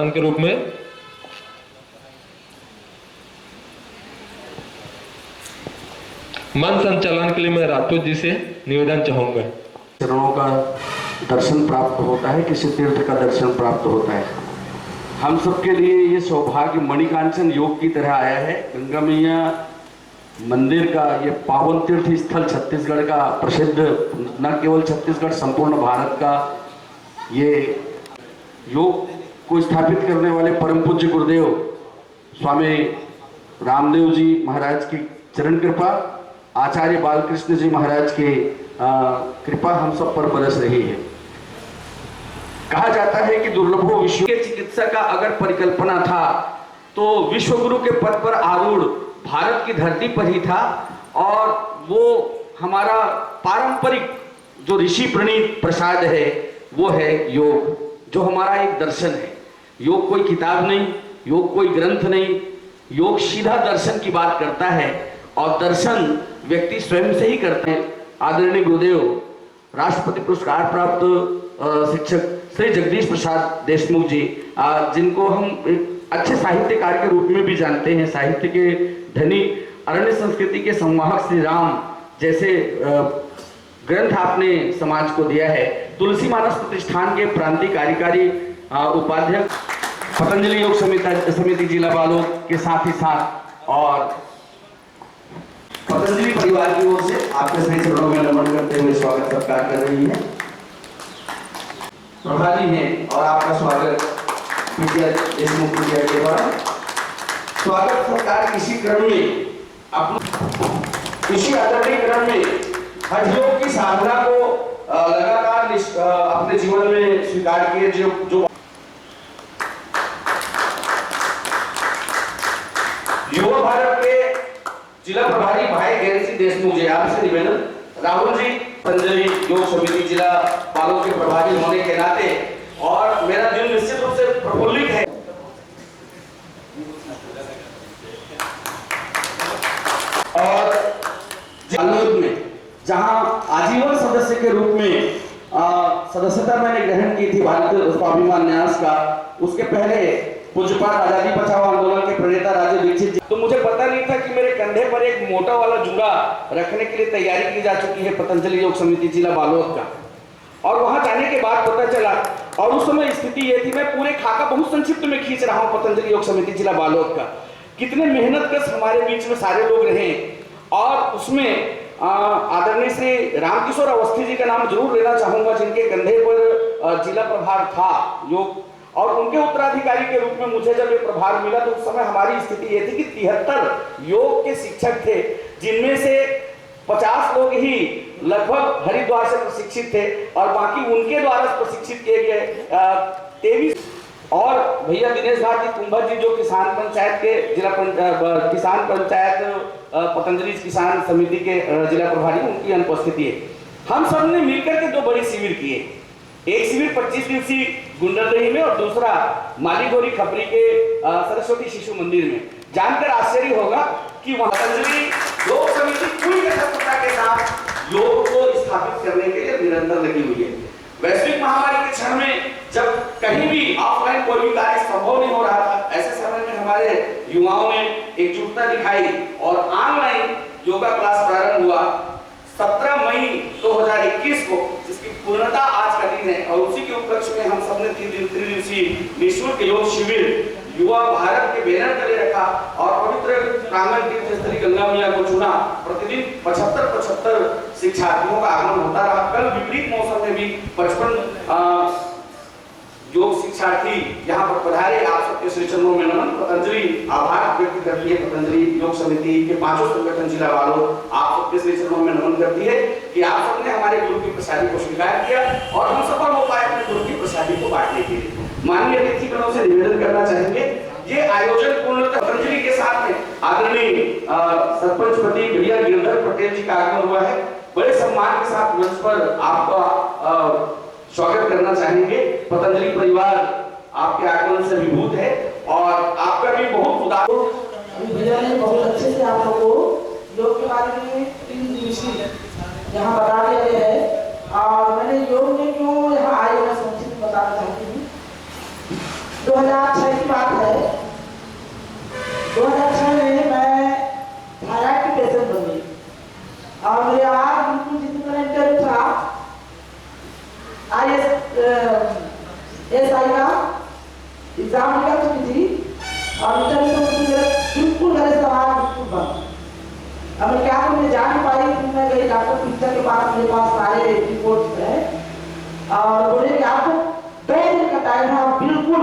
संचालन के रूप में मन संचालन के लिए मैं राजपूत जी से निवेदन चाहूंगा। चरणों का दर्शन प्राप्त होता है, किसी तीर्थ का दर्शन प्राप्त होता है। हम सबके लिए ये सौभाग्य मणिकांचन योग की तरह आया है। गंगा मैया मंदिर का ये पावन तीर्थ स्थल छत्तीसगढ़ का प्रसिद्ध, न केवल छत्तीसगढ़ संपूर्ण भारत का, ये योग को स्थापित करने वाले परम पूज्य गुरुदेव स्वामी रामदेव जी महाराज की चरण कृपा, आचार्य बालकृष्ण जी महाराज की कृपा हम सब पर बरस रही है। कहा जाता है कि दुर्लभो विश्व के चिकित्सा का अगर परिकल्पना था तो विश्वगुरु के पद पर आरूढ़ भारत की धरती पर ही था। और वो हमारा पारंपरिक जो ऋषि प्रणीत प्रसाद है वो है योग, जो हमारा एक दर्शन है। योग कोई किताब नहीं, योग कोई ग्रंथ नहीं, योग सीधा दर्शन की बात करता है और दर्शन व्यक्ति स्वयं से ही करते हैं। आदरणीय गुरुदेव राष्ट्रपति पुरस्कार प्राप्त शिक्षक श्री जगदीश प्रसाद देशमुख जी, जिनको हम एक अच्छे साहित्यकार के रूप में भी जानते हैं, साहित्य के धनी, अरण्य संस्कृति के संवाहक श्री राम जैसे ग्रंथ आपने समाज को दिया है। तुलसी मानस प्रतिष्ठान के प्रांतीय कार्यकारी उपाध्यक्ष, पतंजलि योग समिति जिला बालोद के साथ ही साथ और पतंजलि परिवार की ओर से आपके सही चरणों में नमन करते हुए स्वागत सत्कार कर रही है प्रभारी हैं और आपका स्वागत देशमुख के द्वारा। स्वागत सत्कार किसी क्रम में इसी आदरणीय क्रम में हज योग की साधना को लगातार अपने जीवन में स्वीकार किए जो युवा भारत के जिला प्रभारी भाई ज्ञान सिंह देशमुख जी, आपसे निवेदन, राहुल जी पतंजलि योग समिति जिला बालोद के प्रभारी होने के नाते, और मेरा दिल निश्चित रूप से प्रफुल्लित है। और बालोद में जहां आजीवन सदस्य के रूप में सदस्यता मैंने ग्रहण की थी भारतीय स्वाभिमान न्यास का, उसके पहले पूज्यपात आजादी बचाओ आंदोलन के प्रणेता राजे दीक्षित जी, तो मुझे पता नहीं था कि मेरे कंधे पर एक मोटा वाला जूड़ा रखने के लिए तैयारी की जा चुकी है पतंजलि योग समिति जिला बालोद का। और वहां जाने के बाद पता चला, और उस समय स्थिति ये थी, मैं पूरे खाका बहुत संक्षिप्त में खींच रहा हूं पतंजलि योग समिति जिला बालोद का, कितने मेहनत कश हमारे बीच में सारे लोग रहे। और उसमें आदरणीय श्री रामकिशोर अवस्थी जी का नाम जरूर लेना चाहूंगा, जिनके कंधे पर जिला प्रभार था योग, और उनके उत्तराधिकारी के रूप में मुझे जब ये प्रभार मिला तो उस समय हमारी स्थिति ये थी कि 73 योग के शिक्षक थे, जिनमें से 50 लोग ही लगभग हरिद्वार से प्रशिक्षित थे और बाकी उनके द्वारा प्रशिक्षित किए गए 23। और भैया दिनेश भारती कुंभा जी जो किसान पंचायत के किसान पंचायत पतंजलि किसान समिति के जिला प्रभारी, उनकी अनुपस्थिति है। हम सब ने मिलकर के 2 बड़े शिविर किए, एक शिविर 25 दिवसीय गुंडरदेही में और दूसरा मालीगोरी खपरी के सरस्वती शिशु मंदिर में। जानकर आश्चर्य होगा कि वहां पतंजलि योग समिति पूरी तत्परता के साथ योग को स्थापित करने के लिए निरंतर लगी हुई है। वैश्विक महामारी के क्षण में जब कहीं भी ऑफलाइन कोई भी कार्य संभव नहीं हो रहा था, ऐसे समय में हमारे युवाओं ने एकजुटता दिखाई और ऑनलाइन योगा क्लास प्रारंभ हुआ 17 मई 2021 को, जिसकी पूर्णता आज का दिन है। और उसी के उपलक्ष्य में हम सबने 3 दिवसीय निःशुल्क योग शिविर युवा भारत के बैनर तले रखा और पवित्र प्रांगण तीर्थस्थली गंगा मैया को चुना। प्रतिदिन 75 शिक्षार्थियों का आगमन होता रहा। कल विपरीत मौसम में भी 55 योग शिक्षार्थी यहाँ पर पधारे। आप सबके श्री चरणों में नमन। पतंजलि आभार व्यक्त करती है, पतंजलि योग समिति के 5 संगठन जिला बालोद आप सबके श्री चरणों में नमन करती है कि आप सबने हमारे गुरु की प्रसादी को स्वीकार किया और हम सफल हो पाए अपने गुरु की प्रसादी को बांटने के लिए। माननीय अतिथिगणों से निवेदन करना चाहेंगे, ये आयोजन पूर्णतः पतंजलि के साथ में आदरणीय सरपंच पति भैया गिरधर पटेल जी का आगमन हुआ है। बड़े सम्मान के साथ मंच पर आपका स्वागत करना चाहेंगे। पतंजलि परिवार आपके आगमन से विभूत है और आपका भी बहुत उदार। भैया ने बहुत अच्छे से आप लोगों को योग के बारे में 3 दिवसीय यहाँ बता दिया गया है और मैंने योग में क्यों यहाँ आए मैं संक्षिप्त बताना चाहती हूँ। 2006 की बात है। 2006 में मैं थायराइड की पेशेंट बन गई और मेरे आवाज बिल्कुल जिस तरह इंटरव्यू था ISI का एग्जाम निकल चुकी थी और इंटरव्यू में बिल्कुल गले से आवाज बिल्कुल बंद। अब मैं क्या करूँ, मैं जा नहीं पाई। फिर मैं गई डॉक्टर पिक्चर के पास, मेरे पास सारे रिपोर्ट्स हैं और बोले कि आपको 2 दिन का टाइम है, आप बिल्कुल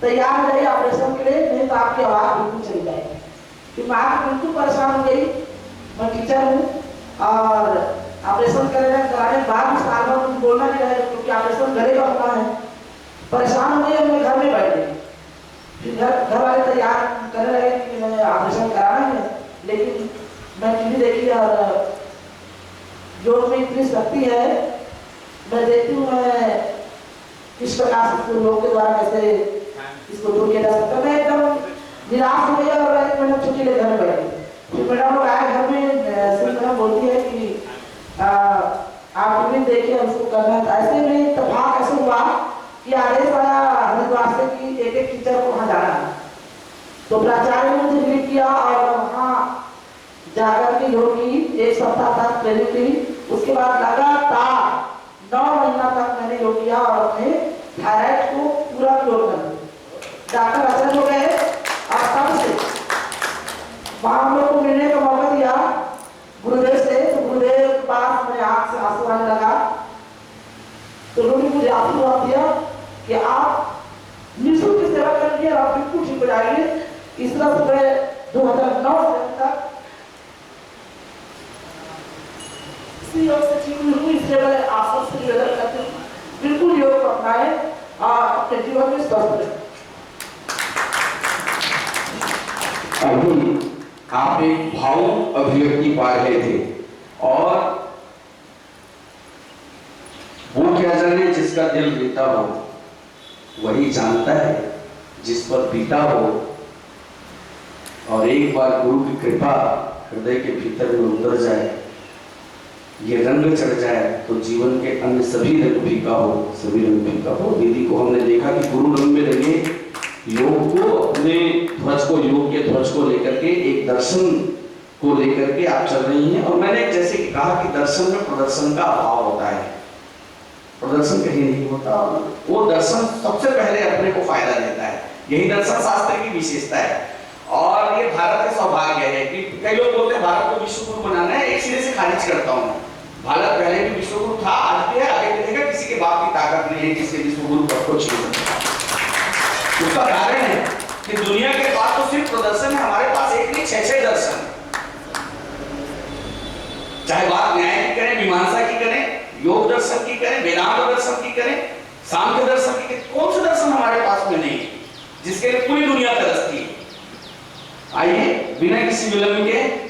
तैयार रहिए ऑपरेशन के लिए, नहीं तो आपकी आवाज बिल्कुल चली जाएगी। फिर मैं आके बिल्कुल परेशान हो गई। मैं टीचर हूँ और ऑपरेशन कराने के बाद भी साल भर कुछ बोलना नहीं रहे क्योंकि ऑपरेशन घरे का होना है। परेशान हो गई, मैं घर में बैठ गई। फिर घर वाले तैयार करने लगे कि मैं ऑपरेशन कराना है, लेकिन मैं टीवी देखी और जो में इतनी शक्ति है, मैं देखती हूँ मैं किस प्रकार से लोगों के द्वारा कैसे इसको दूर किया जा सकता है। मैं एकदम निराश हो गई और 1 महीना छुट्टी ले घर बैठ गई। फिर मैडम लोग आए घर में, मैडम बोलती है कि आप टीवी देखिए, उसको करना है। ऐसे में इत्तेफाक ऐसे हुआ कि आदेश आया हरिद्वार से कि एक टीचर को वहाँ जाना है। तो प्राचार्य ने मुझे लिख किया और वहाँ जाकर के योग की 1 सप्ताह तक ट्रेनिंग ली। उसके बाद लगातार 9 महीना तक मैंने योग किया और अपने थायराइड को पूरा क्योर कर दिया। डॉक्टर अचरज हो गए और तब से वहाँ हम लोग को मिलने का मौका दिया गुरुदेव से। तो गुरुदेव के पास मेरे आँख से आंसू आने लगा। तो उन्होंने मुझे आशीर्वाद दिया कि आप निःशुल्क की सेवा करेंगे और आप बिल्कुल ठीक हो जाएंगे। इस तरह से मैं 2009 से तक योग से ठीक हूँ। इसलिए मैं आप सबसे निवेदन करती हूँ बिल्कुल योग को अपनाएं और अपने जीवन में स्वस्थ रहें। अभी आप एक भावुक अभिव्यक्ति पा रहे थे और वो क्या जाने, जिसका दिल बीता हो वही जानता है जिस पर बीता हो। और एक बार गुरु की कृपा हृदय के भीतर में उतर जाए, ये रंग चढ़ जाए, तो जीवन के अन्य सभी रंग फीका हो, सभी रंग फीका हो। दीदी को हमने देखा कि गुरु रंग में रंगे योग को, अपने ध्वज को, योग के ध्वज को लेकर के, एक दर्शन को लेकर के आप चल रही हैं। और मैंने जैसे कि कहा कि दर्शन में प्रदर्शन का अभाव होता है, प्रदर्शन कहीं नहीं होता। वो दर्शन सबसे पहले अपने को फायदा देता है। यही दर्शन शास्त्र की विशेषता है और ये भारत का सौभाग्य है कि कई लोग बोलते हैं भारत को विश्व गुरु बनाना है। एक सिरे से खारिज करता हूँ। भारत पहले भी विश्व गुरु था, आज भी है, आगे मिलेगा। किसी के बाप की ताकत नहीं है जिसके विश्व गुरु पद को छीन सकता। उसका कारण है कि दुनिया के पास तो सिर्फ प्रदर्शन है, हमारे पास एक नहीं 6 दर्शन। चाहे बात न्याय की करें, मीमांसा की करें, योग दर्शन की करें, वेदांत दर्शन की करें, सांख्य दर्शन की करें, कौन सा दर्शन हमारे पास में नहीं है जिसके लिए पूरी दुनिया तरसती है। आइए बिना किसी विलंब के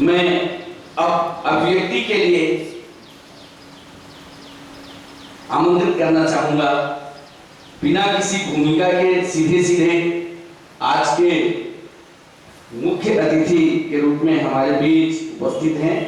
मैं अब अभिव्यक्ति के लिए आमंत्रित करना चाहूंगा, बिना किसी भूमिका के सीधे सीधे आज के मुख्य अतिथि के रूप में हमारे बीच उपस्थित हैं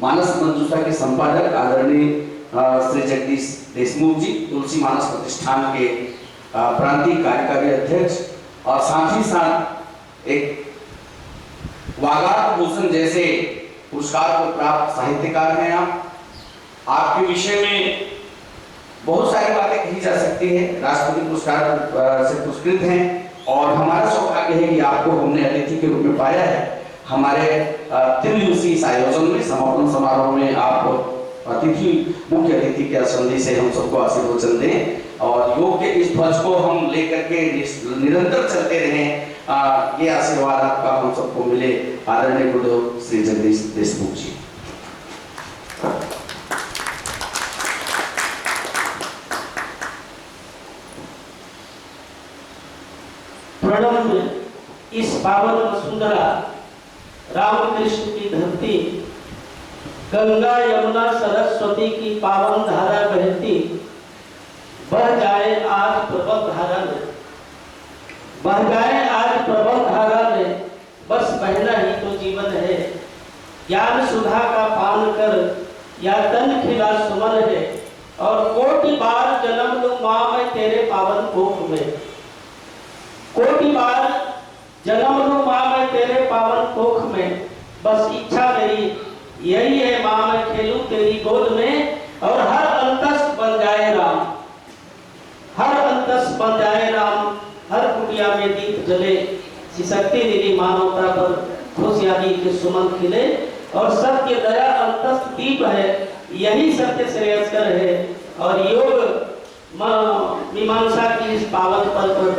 मानस मंजूषा के संपादक आदरणीय श्री जगदीश देशमुख जी, तुलसी मानस प्रतिष्ठान के प्रांतीय कार्यकारी अध्यक्ष, और साथ ही साथ एक वागात भूषण जैसे पुरस्कार को प्राप्त साहित्यकार हैं। आपके विषय में बहुत सारी बातें कही जा सकती है, राष्ट्रपति पुरस्कार से पुरस्कृत हैं और हमारा सौभाग्य है कि आपको हमने अतिथि के रूप में पाया है। हमारे 3 दिवसीय इस आयोजन में, समापन समारोह में आप मुख्य अतिथि के संदेश से हम सबको आशीर्वचन दें और योग के इस ध्वज को हम लेकर के निरंतर चलते रहें। ये आशीर्वाद आपका हम सबको मिले। आदरणीय गुरुदेव श्री जगदीश देशमुख जी। प्रणव इस पावन वसुंधरा रामकृष्ण की धरती, गंगा यमुना सरस्वती की पावन धारा बहती, बह जाए आज प्रबल धारा में, बह जाए आज प्रबल धारा में, बस बहना ही तो जीवन है। ज्ञान सुधा का पान कर या तन खिला सुमन है, और कोटि बार जन्म लूं मां मैं तेरे पावन कोख में। कोटि बार जन्म लूं मां मैं तेरे पावन कोख में, बस इच्छा मेरी यही है मां मैं खेलूं तेरी गोद में, और हर अंतस बन जाए राम, हर अंतस बन जाए राम, हर कुटिया में दीप जले, शक्ति निधि मानवता पर खुशहाली के सुमन खिले, और सत्य दया अंतस्थ दीप है, यही सत्य श्रेयस्कर है। और योग मीमांसा की इस पावन पल पर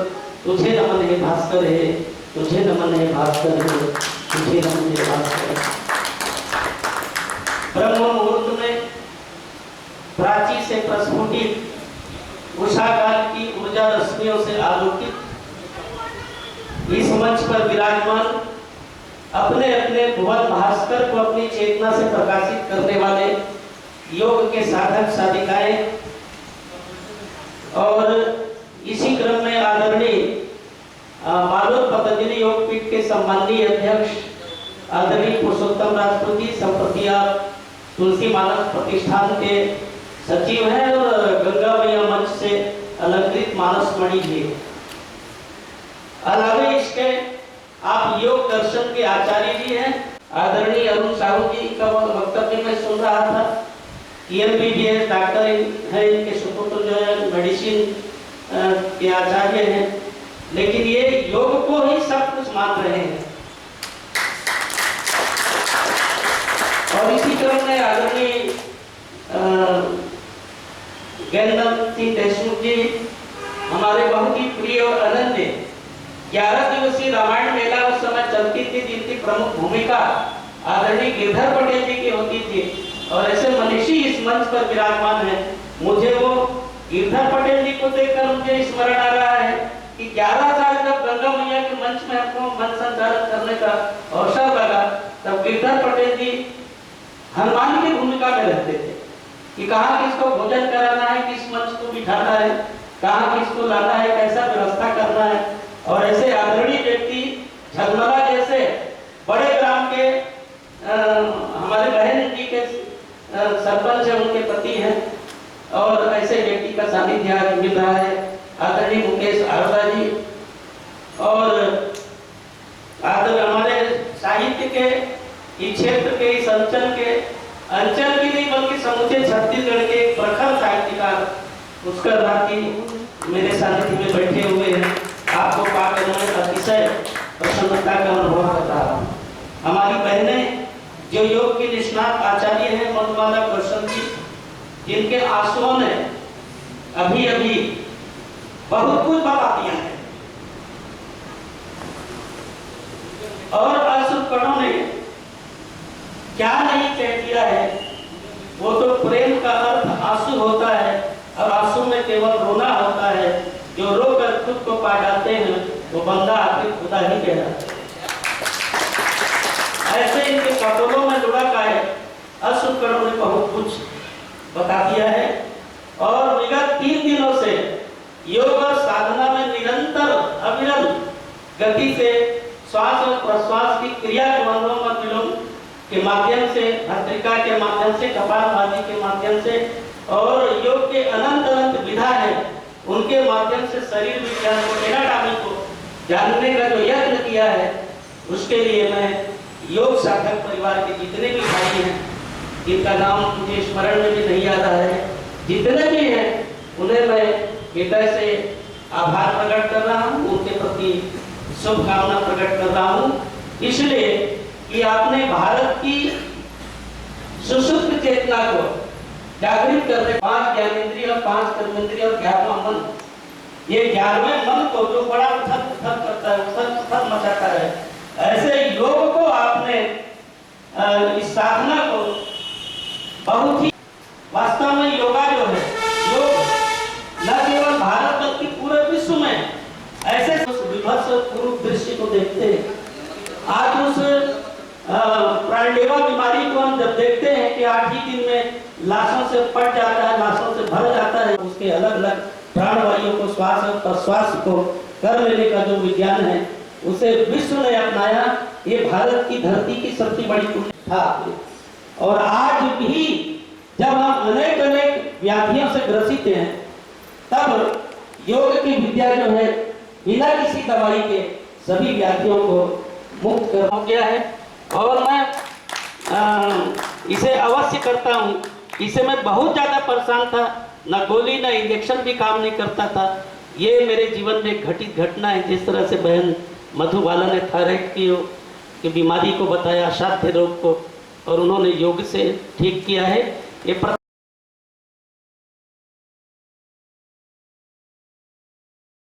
तुझे नमन है भास्कर है, तुझे नमन है भास्कर है, तुझे नमन है भास्कर है। ब्रह्म मुहूर्त में प्राची से प्रस्फुटित उषा काल की ऊर्जा रश्मियों से आलोकित इस मंच पर विराजमान अपने अपने भुवन भास्कर को अपनी चेतना से प्रकाशित करने वाले योग के साधक साधिकाएं, और इसी क्रम में आदरणीय बालोद पतंजलि योग पीठ के सम्माननीय अध्यक्ष आदरणीय पुरुषोत्तम राजपूत जी, संप्रति आप तुलसी मानस प्रतिष्ठान के सचिव हैं, और गंगा मैया मंच से अलंकृत मानस मणि जी। अलावे इसके आप योग दर्शन के आचार्य जी हैं, आदरणीय अरुण साहू जी का वक्तव्य मैं सुन रहा था। EMBBS डॉक्टर है, इनके सुपुत्र जो है मेडिसिन के आचार्य हैं, लेकिन ये योग को ही सब कुछ मान रहे हैं। और इसी क्रम में आदरणीय ज्ञानदम सिंह देशमुख जी, हमारे बहुत ही प्रिय और अनन्य 11 दिवसीय रामायण मेला उस समय चलती थी, जिनकी प्रमुख भूमिका आदरणीय गिरधर पटेल जी की होती थी, और ऐसे मनीषी इस मंच पर विराजमान है। मुझे वो गिरधर पटेल जी को देखकर मुझे स्मरण आ रहा है कि 11 साल जब गंगा मैया के मंच में हमको मन संचालन करने का अवसर लगा, तब गिरधर पटेल जी हनुमान की भूमिका में रहते थे कि कहाँ किसको भोजन कराना है, किस मंच को बिठाना है, कहाँ किसको लाना है, कैसा व्यवस्था करना है। और ऐसे आदरणीय व्यक्ति झलमला जैसे बड़े ग्राम के हमारे बहन जी के सरपंच है, उनके पति हैं, और ऐसे व्यक्ति का सानिध्य मिल रहा है आदरणीय मुकेश आरोड़ा जी, और हमारे साहित्य के इस क्षेत्र के, इस अंचल की नहीं बल्कि समूचे छत्तीसगढ़ के एक प्रखर साहित्यकार पुष्कर भारती मेरे सानिध्य में बैठे हुए हैं। आपको पाकर मैं अतिशय प्रसन्नता का अनुभव कर रहा हूँ। हमारी बहनें जो योग की निष्णात आचार्य हैं, मधुमाला कौशल जी, जिनके आंसुओं ने अभी अभी बहुत कुछ बता दिया है, और अशुभकणों ने क्या नहीं कह दिया है। वो तो प्रेम का अर्थ आंसू होता है, और आंसू में केवल रोना होता है। जो रोकर खुद को पा जाते हैं वो बंदा आखिर खुदा ही कहलाता है। ऐसे इनके कपोलों में लुढ़क आए अशुभकणों ने बहुत कुछ बता दिया है, और विगत 3 दिनों से योग और साधना में निरंतर अविरल गति से श्वास और प्रश्वास की क्रिया के अनुलोम विलोम के माध्यम से, भस्त्रिका के माध्यम से, कपालभाति के माध्यम से, और योग के अनंत अनंत विधा है, उनके माध्यम से शरीर विज्ञान को, एनाटॉमी को जानने का जो यत्न किया है, उसके लिए मैं योग साधक परिवार के जितने भी भाई हैं, जिनका नाम मुझे स्मरण में भी नहीं आ रहा है, जितने भी हैं, उन्हें मैं हृदय से आभार प्रकट कर रहा हूँ, उनके प्रति शुभकामना प्रकट कर रहा हूँ, इसलिए कि आपने भारत की सुषुप्त चेतना को जागृत करने 5 ज्ञानेंद्रिय और 5 कर्मेंद्रिय और 11वां मन, ये 11वें मन को जो बड़ा उथल पुथल करता है, उथल पुथल मचाता है, ऐसे योग को आपने इस साधना को बहुत ही, वास्तव में योगा जो है, योग न केवल भारत बल्कि पूरे विश्व में ऐसे विभत्स पूर्व दृश्य को देखते हैं। आज उस प्राणडेवा बीमारी को हम जब देखते हैं कि 8 ही दिन में लाशों से पट जाता है, लाशों से भर जाता है, उसके अलग अलग प्राणवायु को, श्वास और प्रश्वास को कर लेने का जो विज्ञान है, उसे विश्व ने अपनाया। ये भारत की धरती की सबसे बड़ी पुण्य था, और आज भी व्याधियों से ग्रसित हैं, तब योग की विद्या जो है बिना किसी दवाई के सभी व्याधियों को मुक्त कर हो गया है। और मैं इसे अवश्य करता हूँ। इसे मैं बहुत ज़्यादा परेशान था, न गोली न इंजेक्शन भी काम नहीं करता था। ये मेरे जीवन में घटित घटना है। जिस तरह से बहन मधुबाला ने थायराइड की बीमारी को बताया, असाध्य रोग को, और उन्होंने योग से ठीक किया है। ये